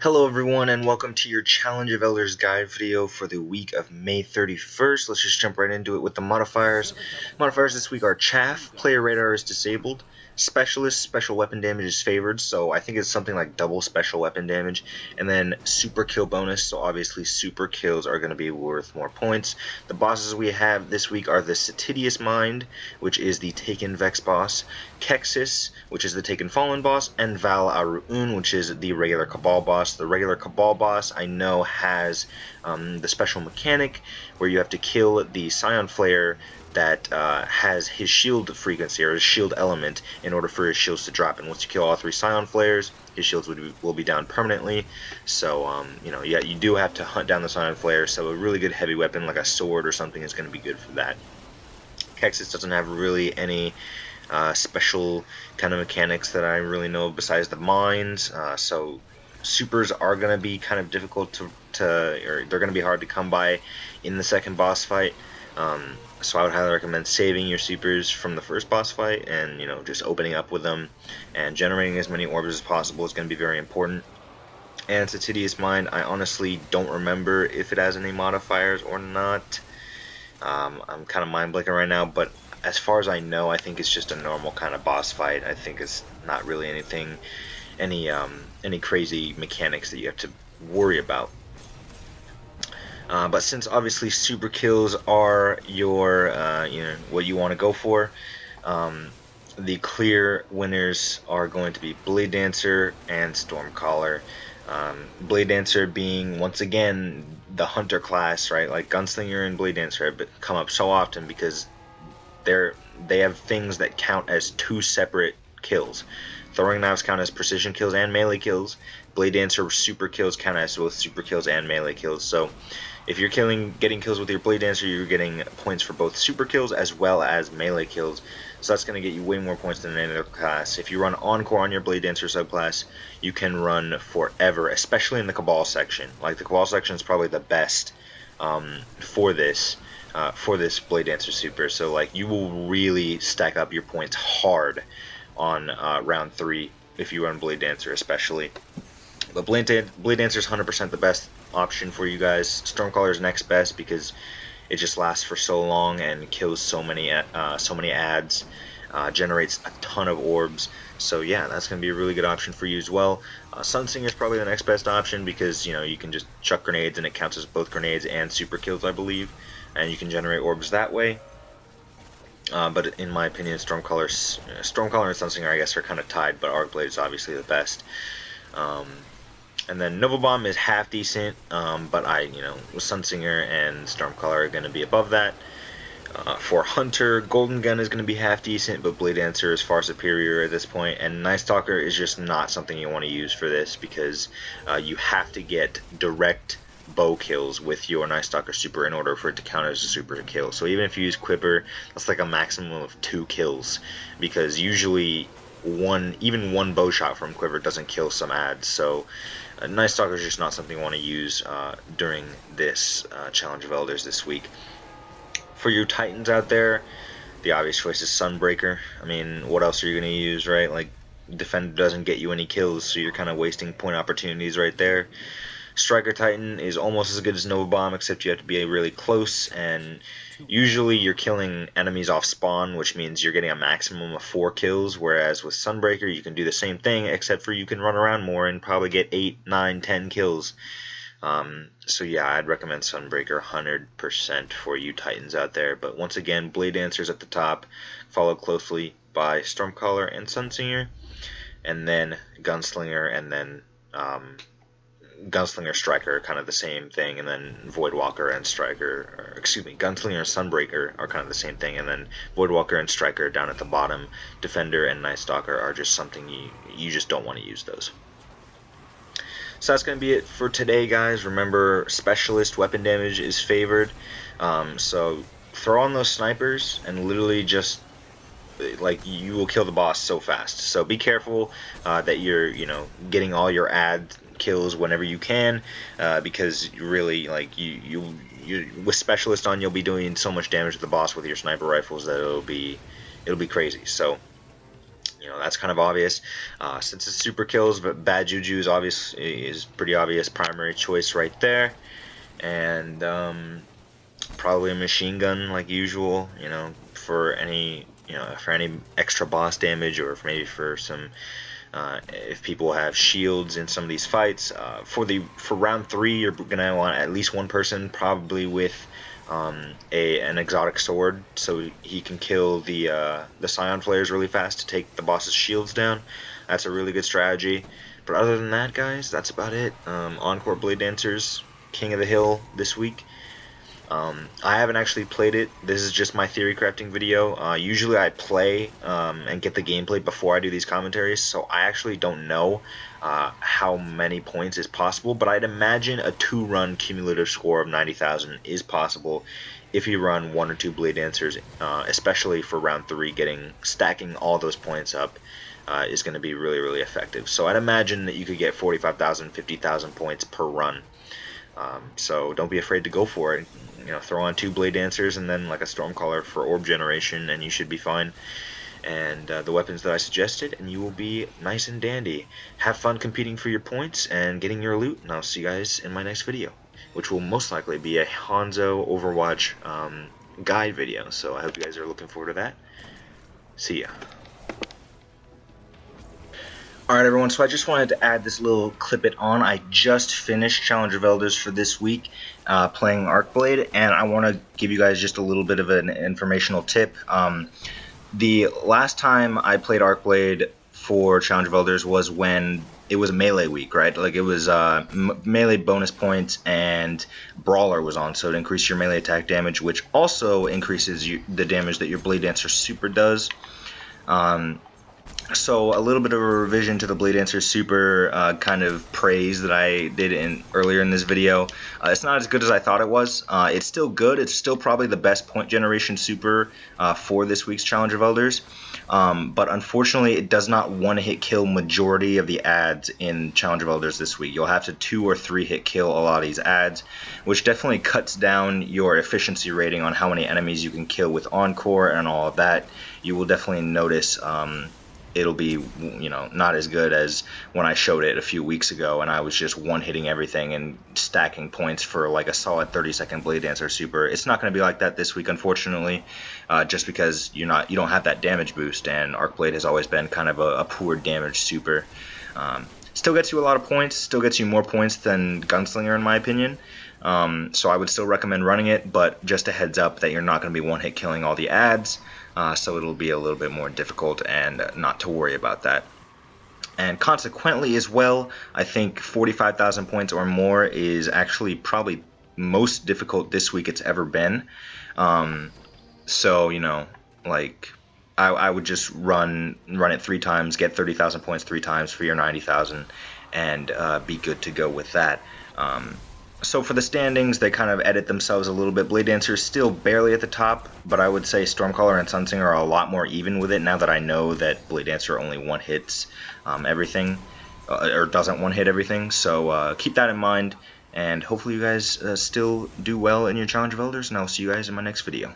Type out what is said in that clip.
Hello everyone and welcome to your Challenge of Elders guide video for the week of May 31st. Let's just jump right into it with the modifiers. Modifiers this week are Chaff, player radar is disabled, Specialist, special weapon damage is favored, so I think it's something like double special weapon damage, and then Super Kill bonus, so obviously super kills are going to be worth more points. The bosses we have this week are the Satidious Mind, which is the Taken Vex boss, Kexis, which is the Taken Fallen boss, and Val Aru'un, which is the regular Cabal boss. The regular Cabal boss I know has the special mechanic where you have to kill the Scion Flare that has his shield frequency or his shield element in order for his shields to drop. And once you kill all three Scion Flares, his shields will be down permanently. So you do have to hunt down the Scion Flare. So a really good heavy weapon like a sword or something is going to be good for that. Kexis doesn't have really any special kind of mechanics that I really know besides the mines. So supers are going to be kind of difficult or they're going to be hard to come by in the second boss fight. So I would highly recommend saving your supers from the first boss fight and just opening up with them and generating as many orbs as possible is going to be very important. And Satidious Mind, I honestly don't remember if it has any modifiers or not. I'm kind of mind blanking right now, but as far as I know, I think it's just a normal kind of boss fight. I think it's not really any crazy mechanics that you have to worry about. But since obviously super kills are your what you want to go for, the clear winners are going to be Blade Dancer and Stormcaller. Blade Dancer being once again the hunter class, right? Like Gunslinger and Blade Dancer have come up so often because they have things that count as two separate kills. Throwing knives count as precision kills and melee kills. Blade Dancer super kills count as both super kills and melee kills. So if you're getting kills with your Blade Dancer, you're getting points for both super kills as well as melee kills. So that's going to get you way more points than any other class. If you run Encore on your Blade Dancer subclass, you can run forever, especially in the Cabal section. Like the Cabal section is probably the best for this Blade Dancer super. So like you will really stack up your points hard on round 3 if you run Blade Dancer especially. But Blade Dancer is 100% the best option for you guys. Stormcaller is next best because it just lasts for so long and kills so many ads, generates a ton of orbs. So yeah, that's going to be a really good option for you as well. Sunsinger is probably the next best option because you can just chuck grenades and it counts as both grenades and super kills, I believe, and you can generate orbs that way. But in my opinion, Stormcaller and Sunsinger, I guess, are kind of tied, but Arcblade is obviously the best. And then Nova Bomb is half decent, but with Sunsinger and Stormcaller are going to be above that. For Hunter, Golden Gun is going to be half decent, but Blade Dancer is far superior at this point, and Night Stalker is just not something you want to use for this because you have to get direct bow kills with your Night Stalker super in order for it to count as a super kill. So even if you use Quiver, that's like a maximum of 2 kills because usually even one bow shot from Quiver doesn't kill some ads. So Night Stalker is just not something you want to use during this Challenge of Elders this week. For you Titans out there, the obvious choice is Sunbreaker. I mean, what else are you going to use, right? Like, Defender doesn't get you any kills, so you're kind of wasting point opportunities right there. Striker Titan is almost as good as Nova Bomb, except you have to be really close, and usually you're killing enemies off spawn, which means you're getting a maximum of 4 kills, whereas with Sunbreaker you can do the same thing, except for you can run around more and probably get 8, 9, 10 kills. So yeah, I'd recommend Sunbreaker 100% for you Titans out there. But once again, Blade Dancer's at the top, followed closely by Stormcaller and Sunsinger, and then Gunslinger, and then Gunslinger Striker are kind of the same thing, and then Voidwalker and Gunslinger and Sunbreaker are kind of the same thing, and then Voidwalker and Striker down at the bottom. Defender and Night Stalker are just something you just don't want to use those. So that's going to be it for today, guys. Remember, Specialist weapon damage is favored, so throw on those snipers and literally just you will kill the boss so fast. So be careful that you're getting all your ad kills whenever you can, because really you with Specialist on, you'll be doing so much damage to the boss with your sniper rifles that it'll be crazy. So that's kind of obvious. Since it's super kills, but bad juju is pretty obvious primary choice right there, and probably a machine gun like usual. For any extra boss damage, or maybe for some if people have shields in some of these fights. For round 3, you're gonna want at least one person, probably with an exotic sword, so he can kill the Scion Flayers really fast to take the boss's shields down. That's a really good strategy. But other than that, guys, that's about it. Encore Blade Dancers, King of the Hill this week. I haven't actually played it. This is just my theory crafting video. Usually I play and get the gameplay before I do these commentaries, so I actually don't know how many points is possible, but I'd imagine a 2-run cumulative score of 90,000 is possible if you run 1 or 2 Blade Dancers, especially for round 3. Stacking all those points up is going to be really, really effective. So I'd imagine that you could get 45,000, 50,000 points per run. So don't be afraid to go for it. Throw on 2 Blade Dancers and then like a Stormcaller for orb generation, and you should be fine. And the weapons that I suggested, and you will be nice and dandy. Have fun competing for your points and getting your loot, and I'll see you guys in my next video, which will most likely be a Hanzo Overwatch guide video. So I hope you guys are looking forward to that. See ya. Alright everyone, so I just wanted to add this little clip it on. I just finished Challenge of Elders for this week playing Arcblade, and I want to give you guys just a little bit of an informational tip. The last time I played Arcblade for Challenge of Elders was when it was melee week, right? Like it was melee bonus points and Brawler was on, so it increased your melee attack damage, which also increases the damage that your Blade Dancer super does. So a little bit of a revision to the Blade Dancer super kind of praise that I did earlier in this video. It's not as good as I thought it was. It's still good. It's still probably the best point generation super for this week's Challenge of Elders. But unfortunately, it does not one-hit kill majority of the adds in Challenge of Elders this week. You'll have to 2 or 3 hit kill a lot of these adds, which definitely cuts down your efficiency rating on how many enemies you can kill with Encore and all of that. You will definitely notice it'll be not as good as when I showed it a few weeks ago and I was just one-hitting everything and stacking points for like a solid 30-second Blade Dancer super. It's not going to be like that this week, unfortunately, just because you don't have that damage boost, and Arcblade has always been kind of a poor damage super. Still gets you a lot of points, still gets you more points than Gunslinger in my opinion. So I would still recommend running it, but just a heads up that you're not going to be one-hit killing all the adds. So it'll be a little bit more difficult, and not to worry about that. And consequently as well, I think 45,000 points or more is actually probably most difficult this week it's ever been. So like I would just run it 3 times, get 30,000 points 3 times for your 90,000, and be good to go with that. So for the standings, they kind of edit themselves a little bit. Blade Dancer is still barely at the top, but I would say Stormcaller and Sunsinger are a lot more even with it now that I know that Blade Dancer only one-hits everything, or doesn't one-hit everything. So keep that in mind, and hopefully you guys still do well in your Challenge of Elders, and I'll see you guys in my next video.